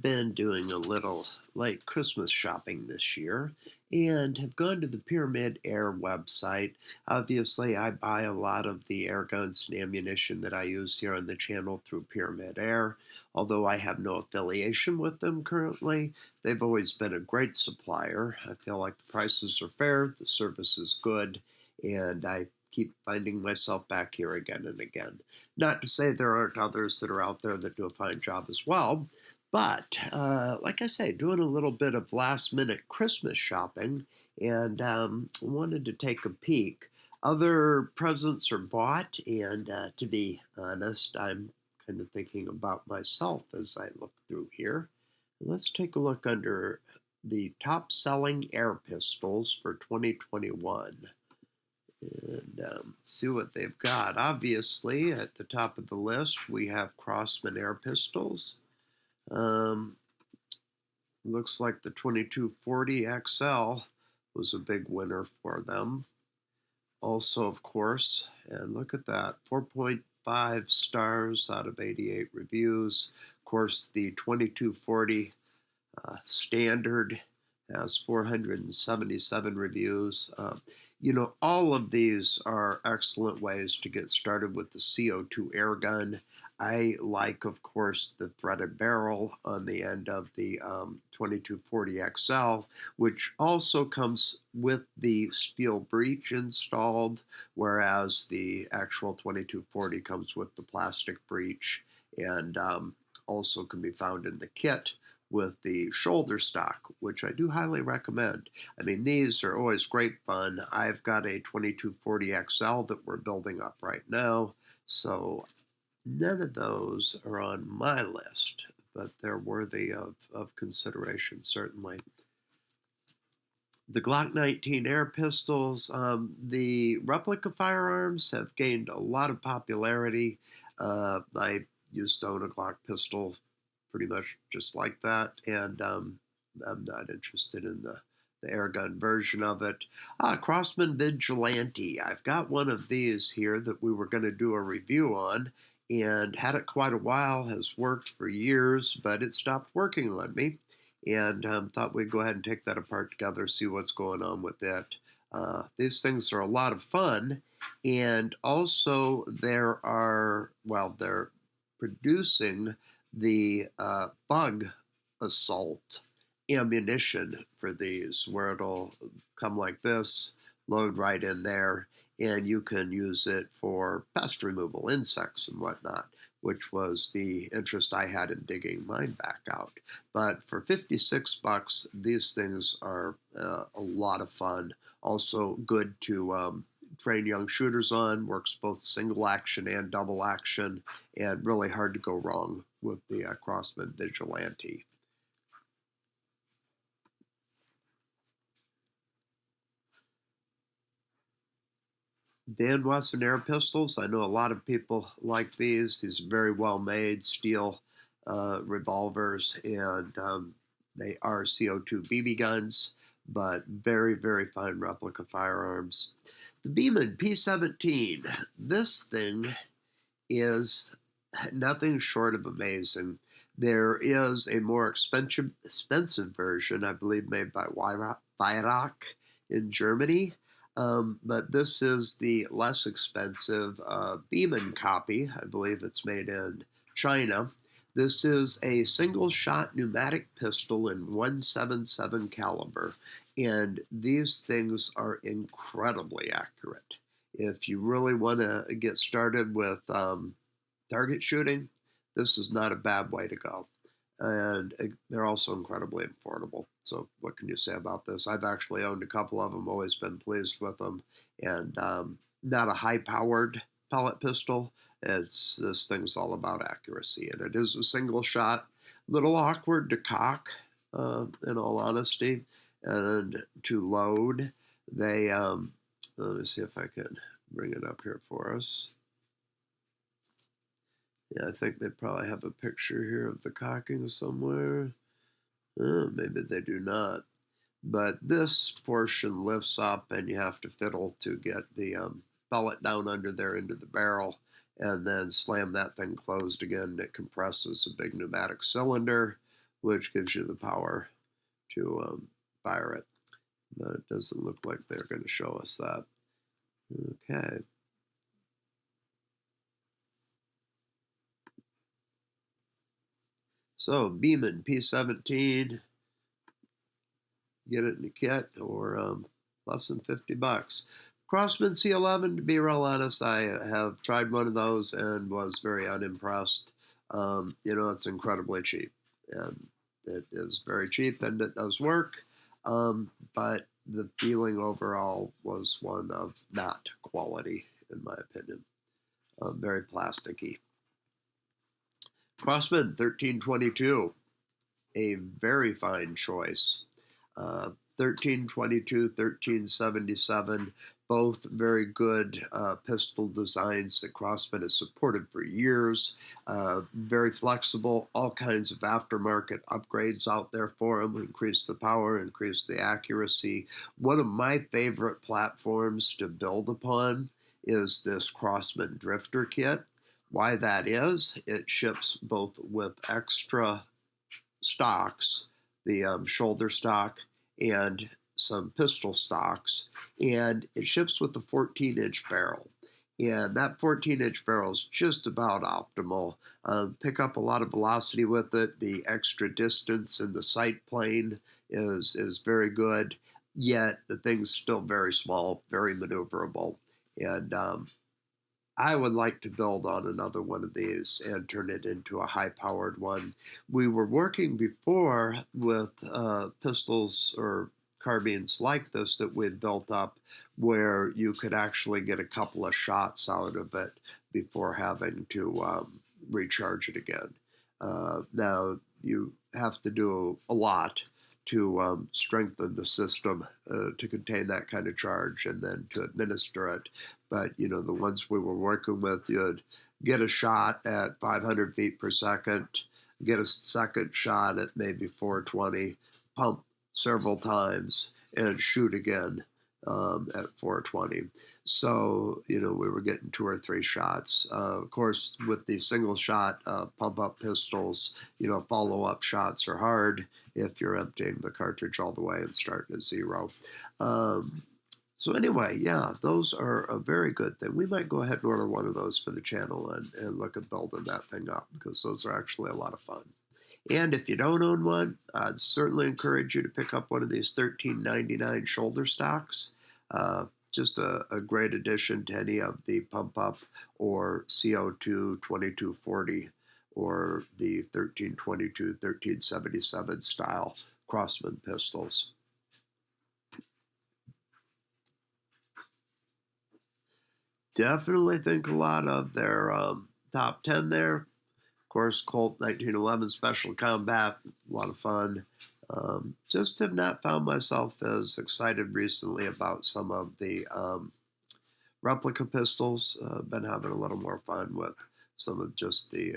I've been doing a little like Christmas shopping this year and have gone to the Pyramid Air website. Obviously, I buy a lot of the air guns and ammunition that I use here on the channel through Pyramid Air. Although I have no affiliation with them currently, they've always been a great supplier. I feel like the prices are fair, the service is good, and I keep finding myself back here again and again. Not to say there aren't others that are out there that do a fine job as well, but like I say, doing a little bit of last minute Christmas shopping and wanted to take a peek. Other presents are bought, and to be honest, I'm kind of thinking about myself as I look through here. Let's take a look under the top selling air pistols for 2021 and see what they've got. Obviously, at the top of the list, we have Crossman air pistols. Um, Looks like the 2240 XL was a big winner for them. Also, of course, and look at that, 4.5 stars out of 88 reviews. Of course, the 2240 standard has 477 reviews. All of these are excellent ways to get started with the CO2 air gun. I like, of course, the threaded barrel on the end of the 2240 XL, which also comes with the steel breech installed, whereas the actual 2240 comes with the plastic breech and also can be found in the kit with the shoulder stock, which I do highly recommend. I mean, these are always great fun. I've got a 2240 XL that we're building up right now, so none of those are on my list, but they're worthy of consideration, certainly. The Glock 19 air pistols, the replica firearms have gained a lot of popularity. I used to own a Glock pistol pretty much just like that, and I'm not interested in the airgun version of it. Crossman Vigilante. I've got one of these here that we were going to do a review on, and had it quite a while, has worked for years, but it stopped working on me, and thought we'd go ahead and take that apart together, see what's going on with it. These things are a lot of fun, and also they're producing the bug assault ammunition for these, where it'll come like this, load right in there, and you can use it for pest removal, insects and whatnot, which was the interest I had in digging mine back out. But for 56 bucks, these things are a lot of fun. Also good to train young shooters on, works both single action and double action, and really hard to go wrong with the Crossman Vigilante. Van Wesson air pistols, I know a lot of people like these. These are very well made steel revolvers, and they are CO2 BB guns, but very, very fine replica firearms. The Beeman P17, this thing is nothing short of amazing. There is a more expensive version, I believe, made by Weihrauch in Germany. But this is the less expensive Beeman copy. I believe it's made in China. This is a single-shot pneumatic pistol in 177 caliber, and these things are incredibly accurate. If you really want to get started with target shooting, this is not a bad way to go. And they're also incredibly affordable. So what can you say about this? I've actually owned a couple of them, always been pleased with them, and not a high-powered pellet pistol. This thing's all about accuracy, and it is a single shot. Little awkward to cock, in all honesty, and to load. They let me see if I can bring it up here for us. Yeah, I think they probably have a picture here of the cocking somewhere. Maybe they do not. But this portion lifts up, and you have to fiddle to get the pellet down under there into the barrel, and then slam that thing closed again. It compresses a big pneumatic cylinder which gives you the power to fire it. But it doesn't look like they're going to show us that. Okay. So Beeman P17, get it in the kit, or less than $50. Crossman C11, to be real honest, I have tried one of those and was very unimpressed. It's incredibly cheap, and it is very cheap, and it does work, but the feeling overall was one of not quality, in my opinion. Very plasticky. Crossman 1322, a very fine choice. 1322, 1377, both very good pistol designs that Crossman has supported for years. Very flexible, all kinds of aftermarket upgrades out there for them. Increase the power, increase the accuracy. One of my favorite platforms to build upon is this Crossman Drifter kit. Why that is, it ships both with extra stocks, the shoulder stock and some pistol stocks, and it ships with a 14-inch barrel. And that 14-inch barrel is just about optimal. Pick up a lot of velocity with it. The extra distance in the sight plane is very good, yet the thing's still very small, very maneuverable. And I would like to build on another one of these and turn it into a high-powered one. We were working before with pistols or carbines like this that we'd built up, where you could actually get a couple of shots out of it before having to recharge it again. Now, you have to do a lot to strengthen the system to contain that kind of charge and then to administer it. But, the ones we were working with, you'd get a shot at 500 feet per second, get a second shot at maybe 420, pump several times, and shoot again at 420. So, we were getting 2 or 3 shots. Of course, with the single shot pump-up pistols, follow-up shots are hard if you're emptying the cartridge all the way and starting at 0. So anyway, yeah, those are a very good thing. We might go ahead and order one of those for the channel and look at building that thing up, because those are actually a lot of fun. And if you don't own one, I'd certainly encourage you to pick up one of these $13.99 shoulder stocks. Just a great addition to any of the pump-up or CO2 2240 or the 1322, 1377 style Crossman pistols. Definitely think a lot of their top 10 there. Of course, Colt 1911 Special Combat, a lot of fun. Just have not found myself as excited recently about some of the replica pistols. Been having a little more fun with some of just the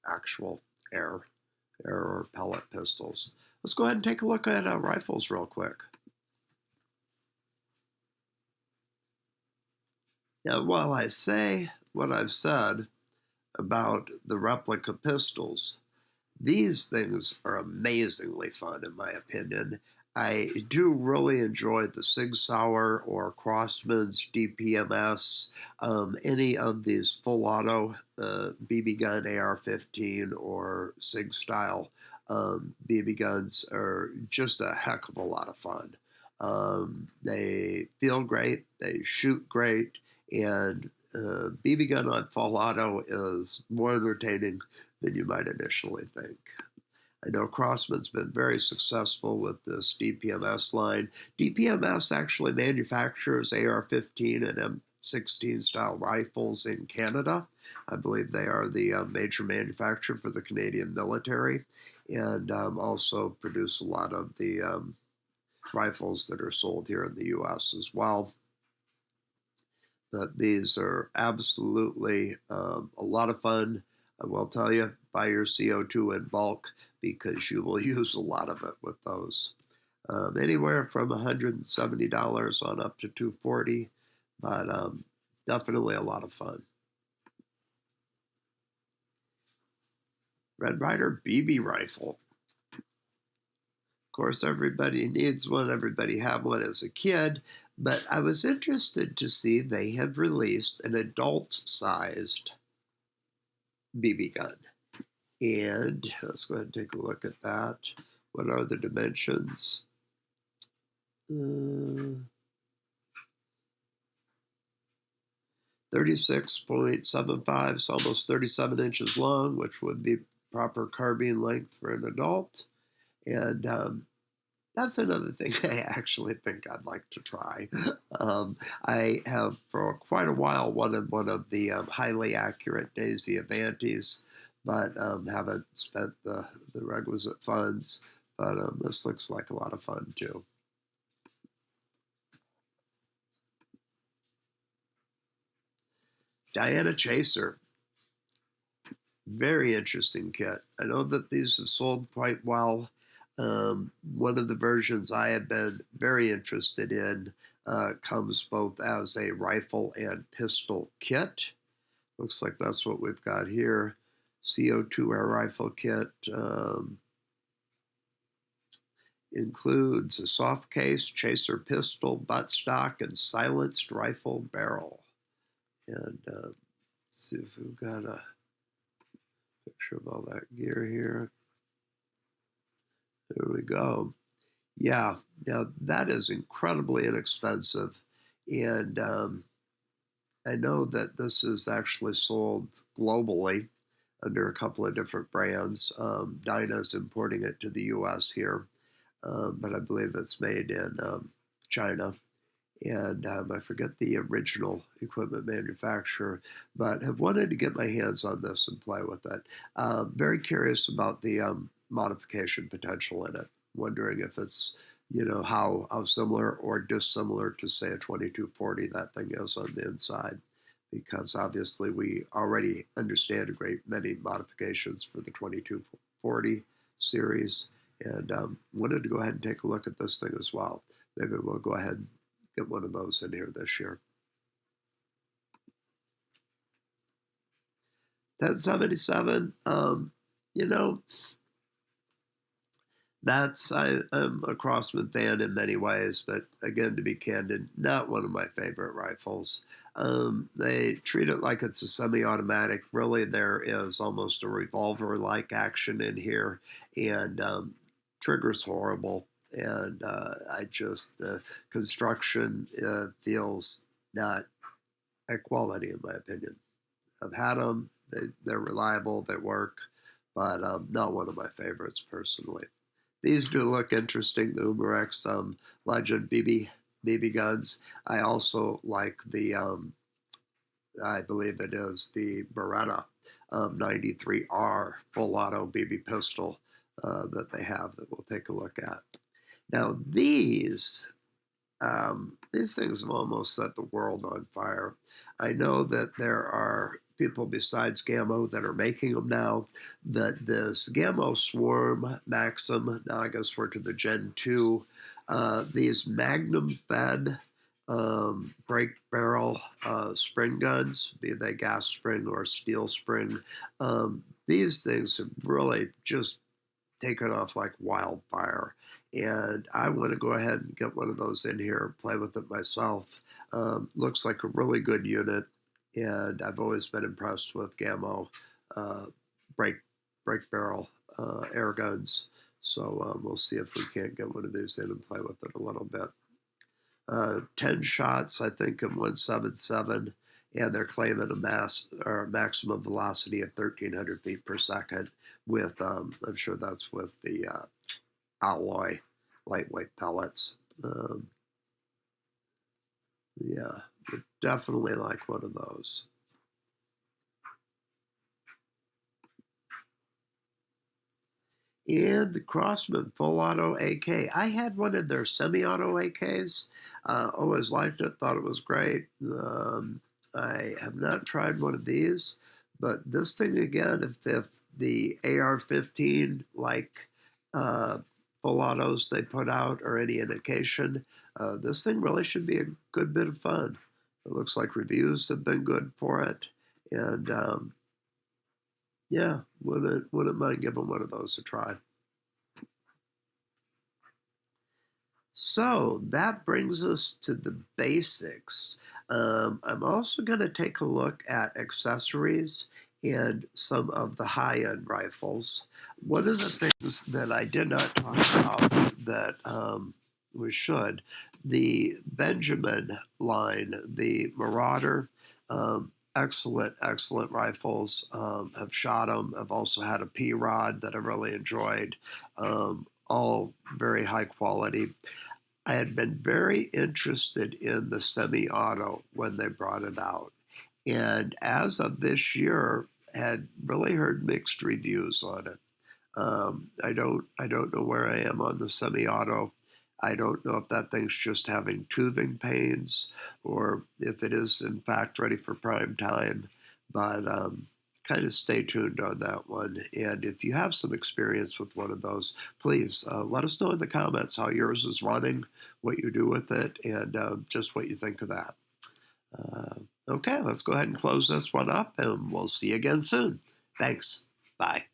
actual air or pellet pistols. Let's go ahead and take a look at rifles real quick. Now, while I say what I've said about the replica pistols, these things are amazingly fun, in my opinion. I do really enjoy the Sig Sauer or Crossman's DPMS, any of these full auto BB gun AR-15 or Sig style BB guns are just a heck of a lot of fun. They feel great, they shoot great, and BB gun on full auto is more entertaining than you might initially think. I know Crossman's been very successful with this DPMS line. DPMS actually manufactures AR-15 and M16 style rifles in Canada. I believe they are the major manufacturer for the Canadian military, and also produce a lot of the rifles that are sold here in the U.S. as well. But these are absolutely a lot of fun. I will tell you, buy your CO2 in bulk, because you will use a lot of it with those. Anywhere from $170 on up to $240, but definitely a lot of fun. Red Ryder BB rifle. course, everybody needs one, everybody had one as a kid, but I was interested to see they have released an adult-sized BB gun. And let's go ahead and take a look at that. What are the dimensions? 36.75, so almost 37 inches long, which would be proper carbine length for an adult. And that's another thing I actually think I'd like to try. I have for quite a while wanted one of the highly accurate Daisy Avantis, but haven't spent the requisite funds. But this looks like a lot of fun too. Diana Chaser. Very interesting kit. I know that these have sold quite well. One of the versions I have been very interested in comes both as a rifle and pistol kit. Looks like that's what we've got here. CO2 air rifle kit includes a soft case, chaser pistol, buttstock, and silenced rifle barrel. And let's see if we've got a picture of all that gear here. There we go. Yeah, that is incredibly inexpensive. And I know that this is actually sold globally under a couple of different brands. Dyna's importing it to the U.S. here, but I believe it's made in China. And I forget the original equipment manufacturer, but have wanted to get my hands on this and play with it. Very curious about the modification potential in it. Wondering if it's, how similar or dissimilar to, say, a 2240 that thing is on the inside. Because obviously we already understand a great many modifications for the 2240 series. And wanted to go ahead and take a look at this thing as well. Maybe we'll go ahead and get one of those in here this year. 1077, I'm a Crossman fan in many ways, but again, to be candid, not one of my favorite rifles. They treat it like it's a semi-automatic. Really, there is almost a revolver-like action in here, and trigger's horrible. And the construction feels not at quality, in my opinion. I've had them, they're reliable, they work, but not one of my favorites personally. These do look interesting, the Umarex Legend BB guns. I also like the, I believe it is the Beretta 93R full auto BB pistol that they have that we'll take a look at. Now these things have almost set the world on fire. I know that there are people besides Gammo that are making them now. That this Gammo Swarm Maxim, now I guess we're to the Gen 2, these Magnum fed break barrel spring guns, be they gas spring or steel spring. These things have really just taken off like wildfire. And I want to go ahead and get one of those in here, play with it myself. Looks like a really good unit, and I've always been impressed with Gammo break barrel air guns. So we'll see if we can't get one of these in and play with it a little bit. 10 shots, I think, in 177, and they're claiming a maximum velocity of 1,300 feet per second with, I'm sure that's with the alloy lightweight pellets. Yeah, would definitely like one of those. And the Crossman full auto AK. I had one of their semi-auto AKs. Always liked it, thought it was great. I have not tried one of these, but this thing again, if the AR-15 like full autos they put out are any indication, this thing really should be a good bit of fun. It looks like reviews have been good for it, and yeah, wouldn't mind giving one of those a try. So that brings us to the basics. I'm also going to take a look at accessories and some of the high end rifles. One of the things that I did not talk about that we should, the Benjamin line, the Marauder, excellent, excellent rifles. Have shot them. I've also had a P Rod that I really enjoyed. All very high quality. I had been very interested in the semi-auto when they brought it out, and as of this year, had really heard mixed reviews on it. I don't know where I am on the semi-auto. I don't know if that thing's just having toothing pains or if it is in fact ready for prime time. But kind of stay tuned on that one. And if you have some experience with one of those, please let us know in the comments how yours is running, what you do with it, and just what you think of that. Okay, let's go ahead and close this one up, and we'll see you again soon. Thanks. Bye.